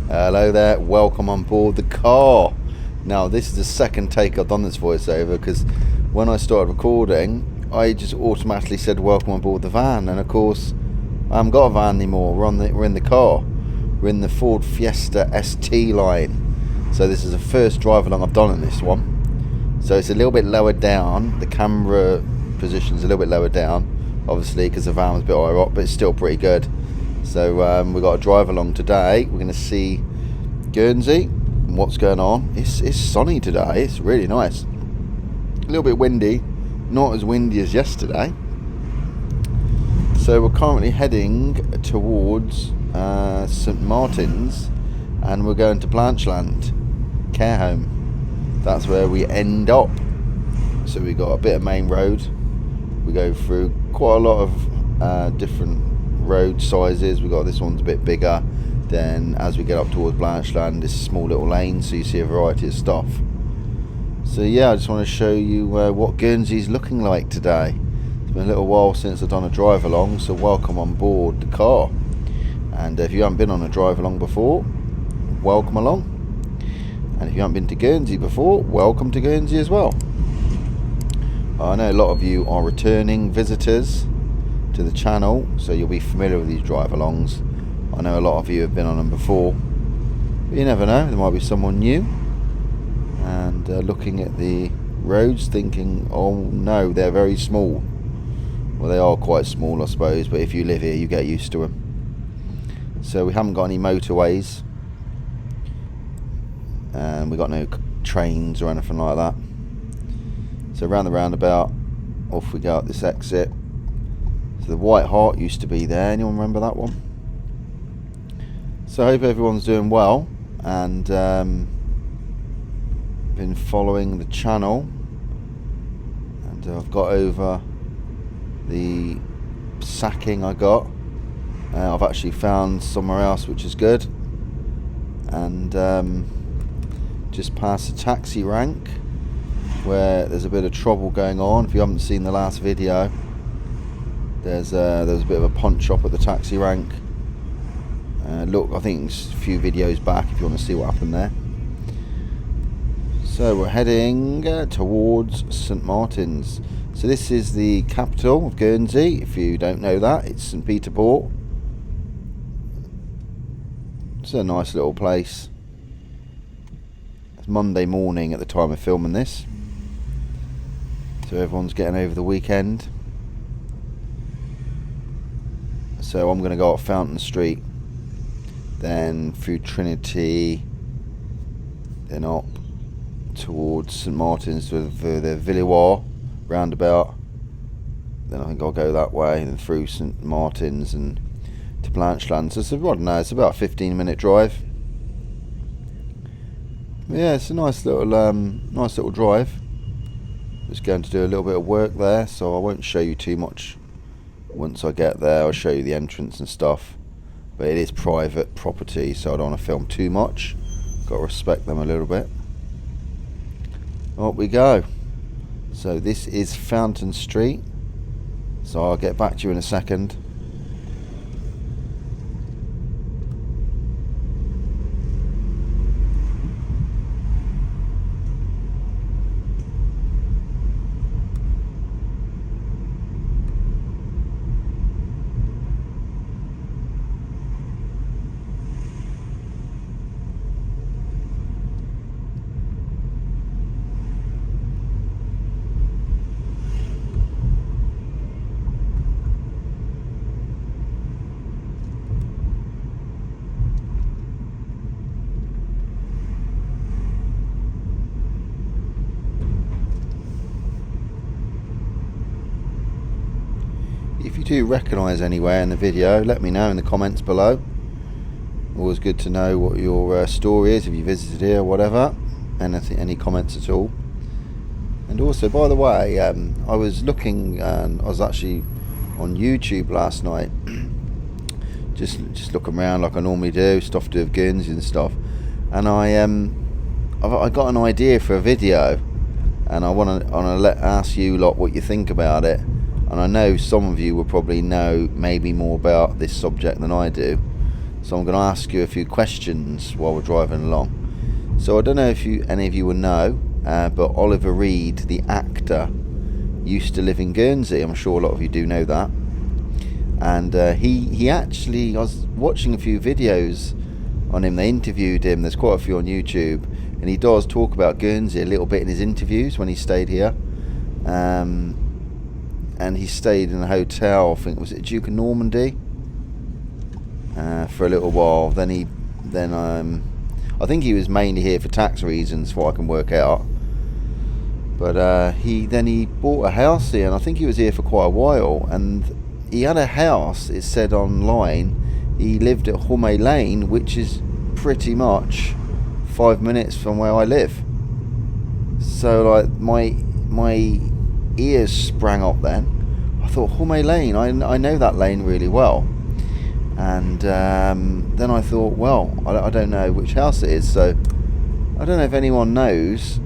Hello there, welcome on board the car. Now this is the second take I've done this voiceover because when I started recording I just automatically said welcome on board the van, and of course I haven't got a van anymore. We're in the car. We're in the Ford Fiesta ST line. So this is the first drive along I've done in this one. So it's a little bit lower down. The camera position's a little bit lower down, obviously because the van was a bit higher up, but it's still pretty good. So we've got a drive along today. We're going to see Guernsey and what's going on. It's sunny today. It's really nice. A little bit windy, not as windy as yesterday. So we're currently heading towards St Martin's, and we're going to Blanchland care home. That's where we end up. So we got a bit of main road. We go through quite a lot of different road sizes. We got this one's a bit bigger. Then as we get up towards Blanchland, this small little lane, so you see a variety of stuff. So yeah, I just want to show you what Guernsey's looking like today. It's been a little while since I've done a drive along, so welcome on board the car. And if you haven't been on a drive along before, welcome along. And if you haven't been to Guernsey before, welcome to Guernsey as well. I know a lot of you are returning visitors to the channel, so you'll be familiar with these drive alongs. I know a lot of you have been on them before, but you never know, there might be someone new and looking at the roads thinking, oh no, they're very small. Well, they are quite small, I suppose, but if you live here you get used to them. So we haven't got any motorways, and we got no trains or anything like that. So around the roundabout, off we go up this exit. So the White Hart used to be there. Anyone remember that one? So I hope everyone's doing well and been following the channel. And I've got over the sacking I got. I've actually found somewhere else which is good. And just past the taxi rank, where there's a bit of trouble going on. If you haven't seen the last video, there was a bit of a punch up at the taxi rank. Look, I think it's a few videos back if you want to see what happened there. So we're heading towards St Martin's. So this is the capital of Guernsey. If you don't know that, it's St Peter Port. It's a nice little place. It's Monday morning at the time of filming this, so everyone's getting over the weekend. So I'm going to go up Fountain Street, then through Trinity, then up towards St Martin's with the Villois roundabout. Then I think I'll go that way, and then through St Martin's and to Blanchland. So it's, I don't know, it's about a 15-minute drive. Yeah, it's a nice little drive. Just going to do a little bit of work there, so I won't show you too much. Once I get there, I'll show you the entrance and stuff. But it is private property, so I don't want to film too much. Got to respect them a little bit. Up we go. So this is Fountain Street. So I'll get back to you in a second. If you do recognise anywhere in the video, let me know in the comments below. Always good to know what your story is, if you visited here or whatever. Any comments at all. And also, by the way, I was looking, I was actually on YouTube last night, just looking around like I normally do, stuff to do with Guernsey and stuff. And I got an idea for a video, and I want to ask you lot what you think about it. And I know some of you will probably know maybe more about this subject than I do. So I'm going to ask you a few questions while we're driving along. So I don't know if any of you will know, but Oliver Reed, the actor, used to live in Guernsey. I'm sure a lot of you do know that. And he actually, I was watching a few videos on him. They interviewed him. There's quite a few on YouTube, and he does talk about Guernsey a little bit in his interviews when he stayed here. And he stayed in a hotel, I think, was it Duke of Normandy, for a little while. I think he was mainly here for tax reasons, what I can work out. But he bought a house here, and I think he was here for quite a while. And he had a house, it said online, he lived at Hume Lane, which is pretty much 5 minutes from where I live. So like my ears sprang up then. I thought, Hume Lane, I know that lane really well. And then I thought, well, I don't know which house it is, so I don't know if anyone knows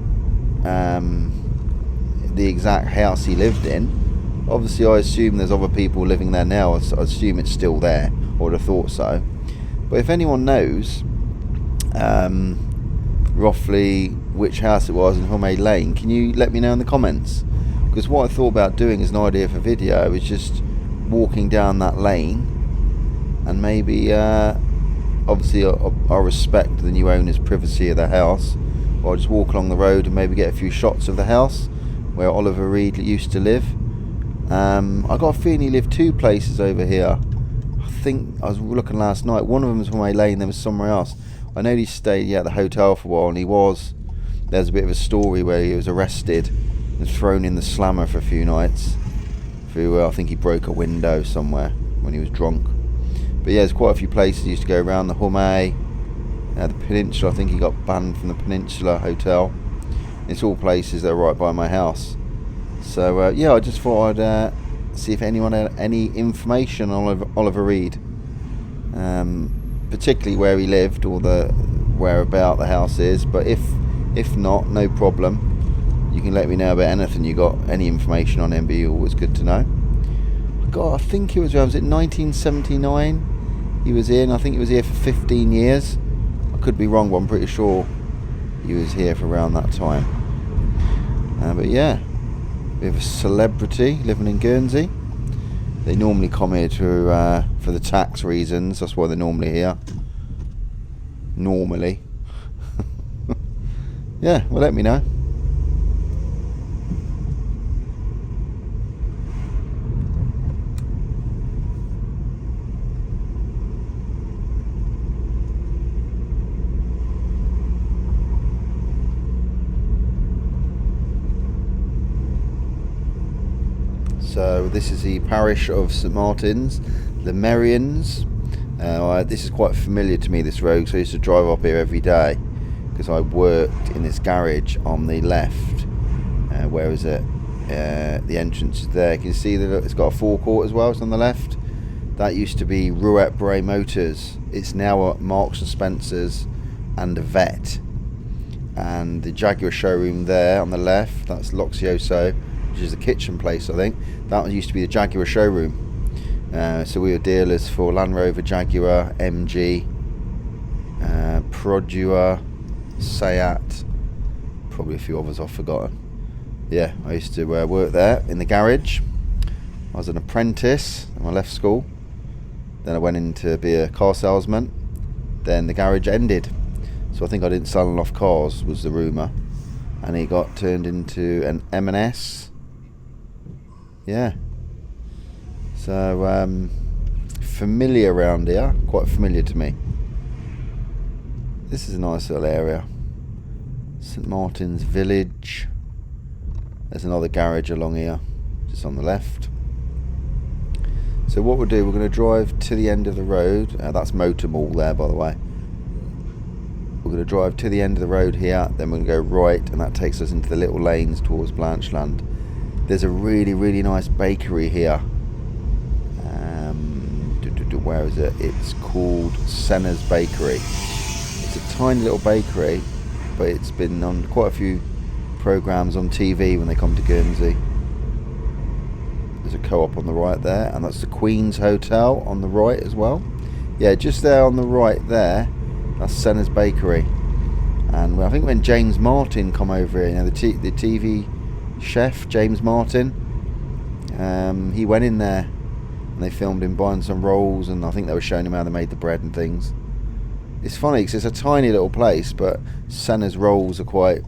the exact house he lived in. Obviously I assume there's other people living there now. I assume it's still there, I would have thought so. But if anyone knows roughly which house it was in Hume Lane, can you let me know in the comments? Because what I thought about doing as an idea for video is just walking down that lane, and maybe obviously I'll respect the new owner's privacy of the house, or I'll just walk along the road and maybe get a few shots of the house where Oliver Reed used to live. I got a feeling he lived two places over here. I think I was looking last night, one of them was Hume Lane, there was somewhere else. I know he stayed at the hotel for a while, and there's a bit of a story where he was arrested and thrown in the slammer for a few nights. I think he broke a window somewhere when he was drunk. But yeah, there's quite a few places he used to go around, the Hume, the Peninsula. I think he got banned from the Peninsula Hotel. It's all places that are right by my house. So yeah, I just thought I'd see if anyone had any information on Oliver Reed, particularly where he lived or whereabout the house is. But if not, no problem. You can let me know about anything you got, any information on him. Be always good to know. God, I think was it 1979 he was here, and I think he was here for 15 years. I could be wrong, but I'm pretty sure he was here for around that time. But yeah, we have a celebrity living in Guernsey. They normally come here for the tax reasons. That's why they're normally here. Normally. Yeah, well, let me know. So this is the parish of St Martin's, the Merions. This is quite familiar to me, this road, so I used to drive up here every day because I worked in this garage on the left. Where is it? The entrance is there. Can you see that it's got a forecourt as well? It's on the left. That used to be Rouet Bray Motors. It's now at Marks and Spencer's and a vet. And the Jaguar showroom there on the left, that's L'Oxioso, which is the kitchen place, I think. That one used to be the Jaguar showroom. So we were dealers for Land Rover, Jaguar, MG, Produa, Seat, probably a few others I've forgotten. Yeah, I used to work there in the garage. I was an apprentice when I left school. Then I went in to be a car salesman. Then the garage ended. So I think I didn't sell enough cars, was the rumour. And he got turned into an M&S. Yeah. So, familiar around here. Quite familiar to me. This is a nice little area. St Martin's Village. There's another garage along here, just on the left. So what we'll do, we're going to drive to the end of the road. That's Motor Mall there, by the way. We're going to drive to the end of the road here, then we're going to go right, and that takes us into the little lanes towards Blancheland. There's a really, really nice bakery here. Where is it? It's called Senna's Bakery. It's a tiny little bakery, but it's been on quite a few programmes on TV when they come to Guernsey. There's a Co-op on the right there, and that's the Queen's Hotel on the right as well. Yeah, just there on the right there, that's Senna's Bakery. And I think when James Martin come over here, you know, the TV chef, James Martin, he went in there and they filmed him buying some rolls, and I think they were showing him how they made the bread and things. It's funny because it's a tiny little place, but Senna's rolls are quite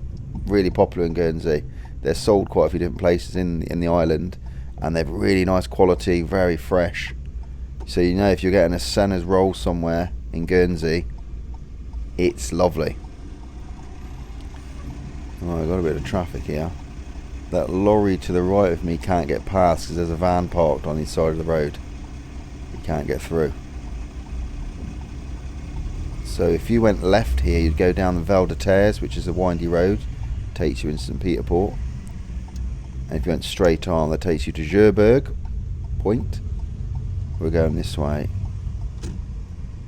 really popular in Guernsey. They're sold quite a few different places in the island, and they're really nice quality, very fresh. So you know, if you're getting a Senna's roll somewhere in Guernsey, it's lovely. Oh, I've got a bit of traffic here. That lorry to the right of me can't get past because there's a van parked on the side of the road. You can't get through. So if you went left here, you'd go down the Val de Terres, which is a windy road, takes you into St Peter Port. And if you went straight on, that takes you to Cherbourg Point. We're going this way.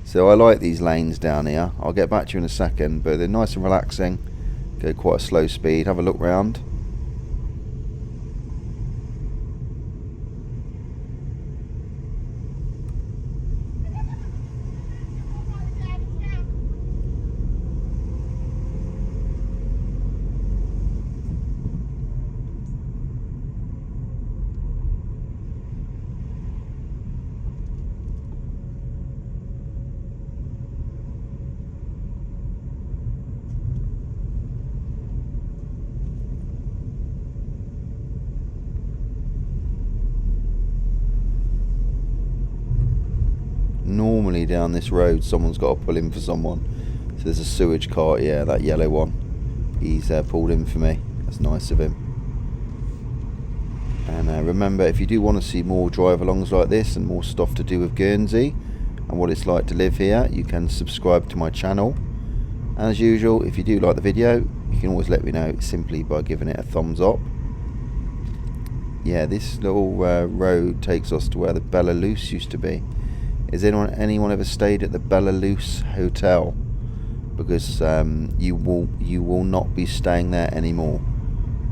So I like these lanes down here. I'll get back to you in a second, but they're nice and relaxing. Go quite a slow speed. Have a look round. Normally down this road someone's got to pull in for someone. So there's a sewage cart, yeah, that yellow one. He's pulled in for me. That's nice of him. And remember, if you do want to see more drive-alongs like this and more stuff to do with Guernsey and what it's like to live here, you can subscribe to my channel. And as usual, if you do like the video, you can always let me know simply by giving it a thumbs up. Yeah, this little road takes us to where the Bella Luce used to be. Has anyone ever stayed at the Bella Luce Hotel? Because you will not be staying there anymore,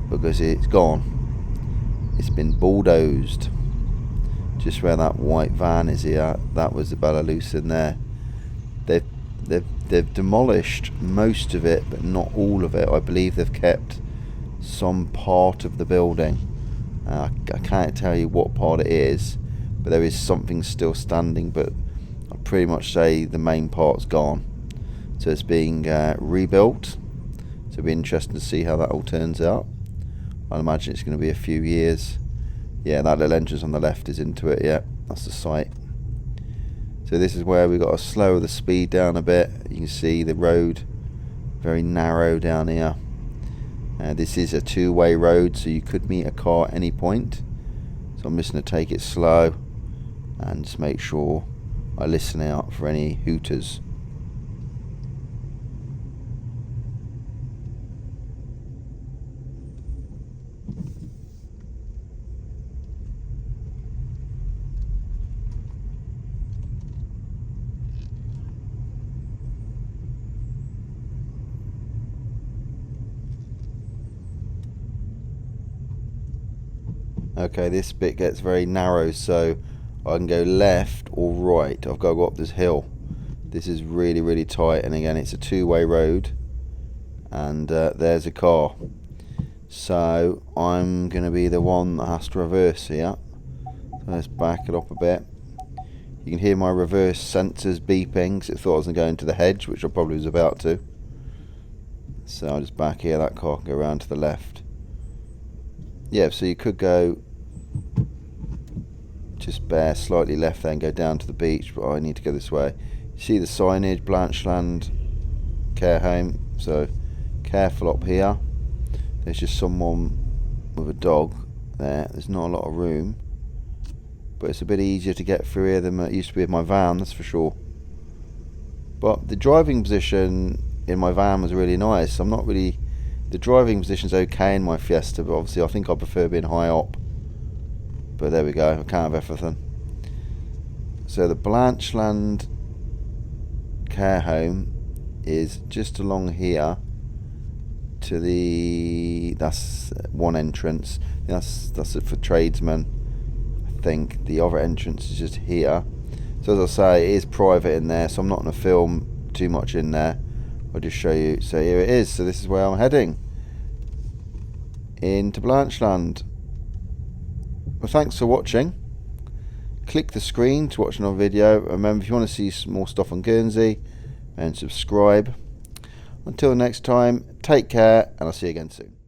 because it's gone. It's been bulldozed. Just where that white van is here, that was the Bella Luce in there. They've demolished most of it, but not all of it. I believe they've kept some part of the building. I can't tell you what part it is, but there is something still standing, but I'd pretty much say the main part's gone. So it's being rebuilt. So it'll be interesting to see how that all turns out. I imagine it's going to be a few years. Yeah, that little entrance on the left is into it. Yeah, that's the site. So this is where we've got to slow the speed down a bit. You can see the road very narrow down here. This is a two-way road, so you could meet a car at any point. So I'm just going to take it slow and just make sure I listen out for any hooters. Okay, this bit gets very narrow, so I can go left or right. I've got to go up this hill. This is really, really tight, and again, it's a two-way road, and there's a car. So I'm going to be the one that has to reverse here. So let's back it up a bit. You can hear my reverse sensors beeping, because it thought I was going to go into the hedge, which I probably was about to. So I'll just back here, that car can go around to the left. Yeah, so you could go just bare slightly left there and go down to the beach, but I need to go this way. You see the signage, Blancheland Care Home, so careful up here. There's just someone with a dog there. There's not a lot of room, but it's a bit easier to get through here than it used to be with my van, that's for sure. But the driving position in my van was really nice. The driving position's okay in my Fiesta, but obviously I think I prefer being high up. But there we go, I can't have everything. So the Blancheland Care Home is just along here to that's one entrance. That's it for tradesmen, I think. The other entrance is just here. So as I say, it is private in there, so I'm not going to film too much in there. I'll just show you. So here it is. So this is where I'm heading, into Blancheland. Well, thanks for watching. Click the screen to watch another video. Remember, if you want to see more stuff on Guernsey, and subscribe. Until next time, take care, and I'll see you again soon.